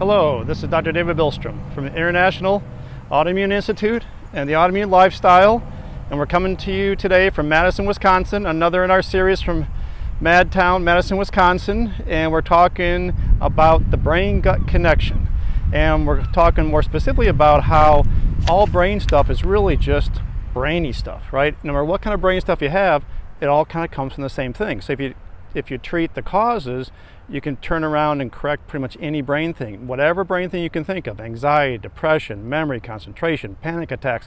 Hello, this is Dr. David Bilstrom from the International Autoimmune Institute and the Autoimmune Lifestyle, and we're coming to you today from Madison, Wisconsin, another in our series from Madtown, Madison, Wisconsin, and we're talking about the brain-gut connection. And we're talking more specifically about how all brain stuff is really just brainy stuff, right? No matter what kind of brain stuff you have, it all kind of comes from the same thing. So if you treat the causes, you can turn around and correct pretty much any brain thing, whatever brain thing you can think of: anxiety, depression, memory, concentration, panic attacks,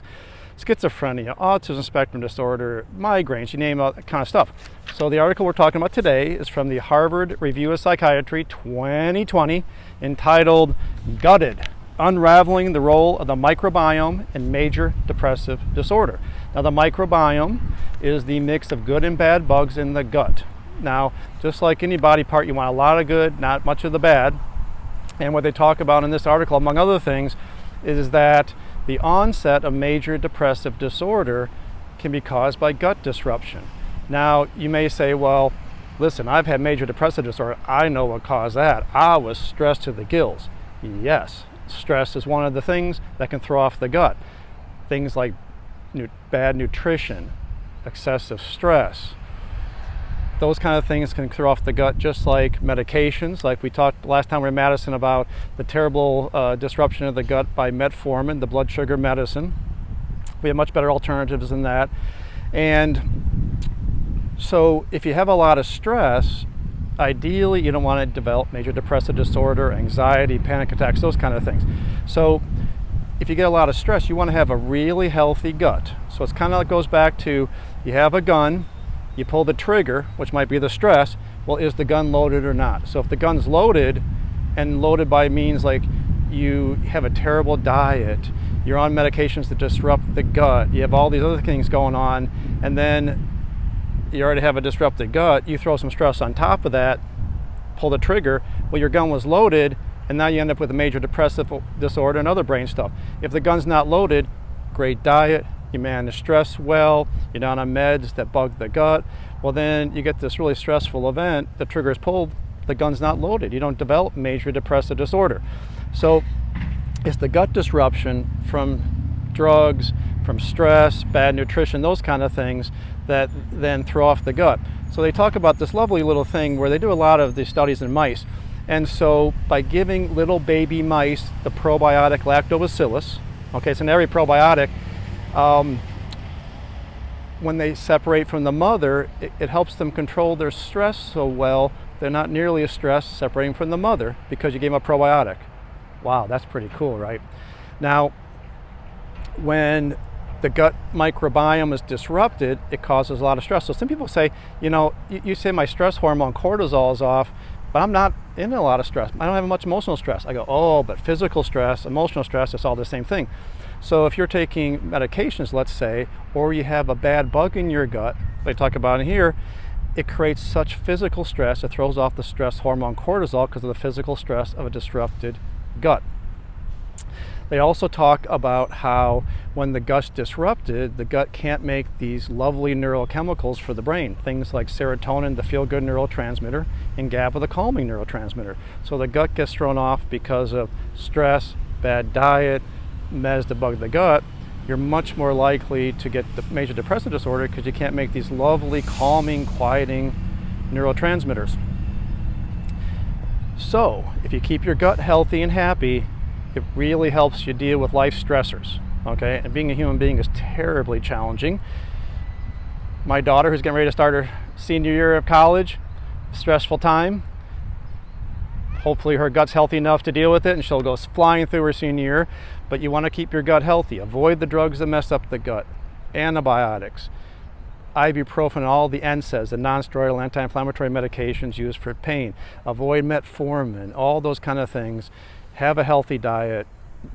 schizophrenia, autism spectrum disorder, migraines, you name all that kind of stuff. So the article we're talking about today is from the Harvard Review of Psychiatry 2020, entitled Gutted: Unraveling the Role of the Microbiome in Major Depressive Disorder. Now, the microbiome is the mix of good and bad bugs in the gut. Now, just like any body part, you want a lot of good, not much of the bad. And what they talk about in this article, among other things, is that the onset of major depressive disorder can be caused by gut disruption. Now, you may say, well, listen, I've had major depressive disorder. I know what caused that. I was stressed to the gills. Yes, stress is one of the things that can throw off the gut. Things like bad nutrition, excessive stress, those kind of things can throw off the gut, just like medications. Like we talked last time we were in Madison about the terrible disruption of the gut by metformin, the blood sugar medicine. We have much better alternatives than that. And so if you have a lot of stress, ideally you don't want to develop major depressive disorder, anxiety, panic attacks, those kind of things. So if you get a lot of stress, you want to have a really healthy gut. So it's kind of like goes back to, you have a gun, you pull the trigger, which might be the stress. Well, is the gun loaded or not? So if the gun's loaded, and loaded by means like you have a terrible diet, you're on medications that disrupt the gut, you have all these other things going on, and then you already have a disrupted gut, you throw some stress on top of that, pull the trigger, well, your gun was loaded, and now you end up with a major depressive disorder and other brain stuff. If the gun's not loaded, great diet, you manage stress well, you're not on meds that bug the gut, well then you get this really stressful event, the trigger is pulled, the gun's not loaded, you don't develop major depressive disorder. So it's the gut disruption from drugs, from stress, bad nutrition, those kind of things that then throw off the gut. So they talk about this lovely little thing where they do a lot of these studies in mice. And so by giving little baby mice the probiotic lactobacillus, okay, so in every probiotic, when they separate from the mother, it helps them control their stress so well, they're not nearly as stressed separating from the mother because you gave them a probiotic. Wow, that's pretty cool, right? Now, when the gut microbiome is disrupted, it causes a lot of stress. So some people say, you say my stress hormone cortisol is off, but I'm not in a lot of stress. I don't have much emotional stress. I go, oh, but physical stress, emotional stress, it's all the same thing. So if you're taking medications, let's say, or you have a bad bug in your gut, they talk about in here, it creates such physical stress, it throws off the stress hormone cortisol because of the physical stress of a disrupted gut. They also talk about how when the gut's disrupted, the gut can't make these lovely neurochemicals for the brain, things like serotonin, the feel-good neurotransmitter, and GABA, the calming neurotransmitter. So the gut gets thrown off because of stress, bad diet, meds that bug the gut. You're much more likely to get the major depressive disorder because you can't make these lovely, calming, quieting neurotransmitters. So if you keep your gut healthy and happy, it really helps you deal with life stressors, okay? And being a human being is terribly challenging. My daughter, who's getting ready to start her senior year of college, stressful time. Hopefully her gut's healthy enough to deal with it and she'll go flying through her senior year. But you want to keep your gut healthy. Avoid the drugs that mess up the gut. Antibiotics, ibuprofen, all the NSAIDs, the non-steroidal anti-inflammatory medications used for pain. Avoid metformin, all those kind of things. Have a healthy diet.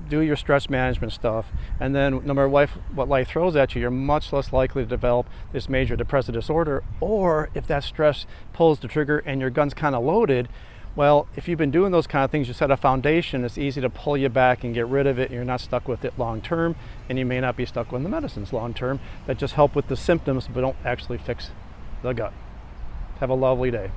Do your stress management stuff. And then no matter what life throws at you, you're much less likely to develop this major depressive disorder. Or if that stress pulls the trigger and your gun's kind of loaded, well, if you've been doing those kind of things, you set a foundation, it's easy to pull you back and get rid of it, and you're not stuck with it long term, and you may not be stuck with the medicines long term that just help with the symptoms but don't actually fix the gut. Have a lovely day.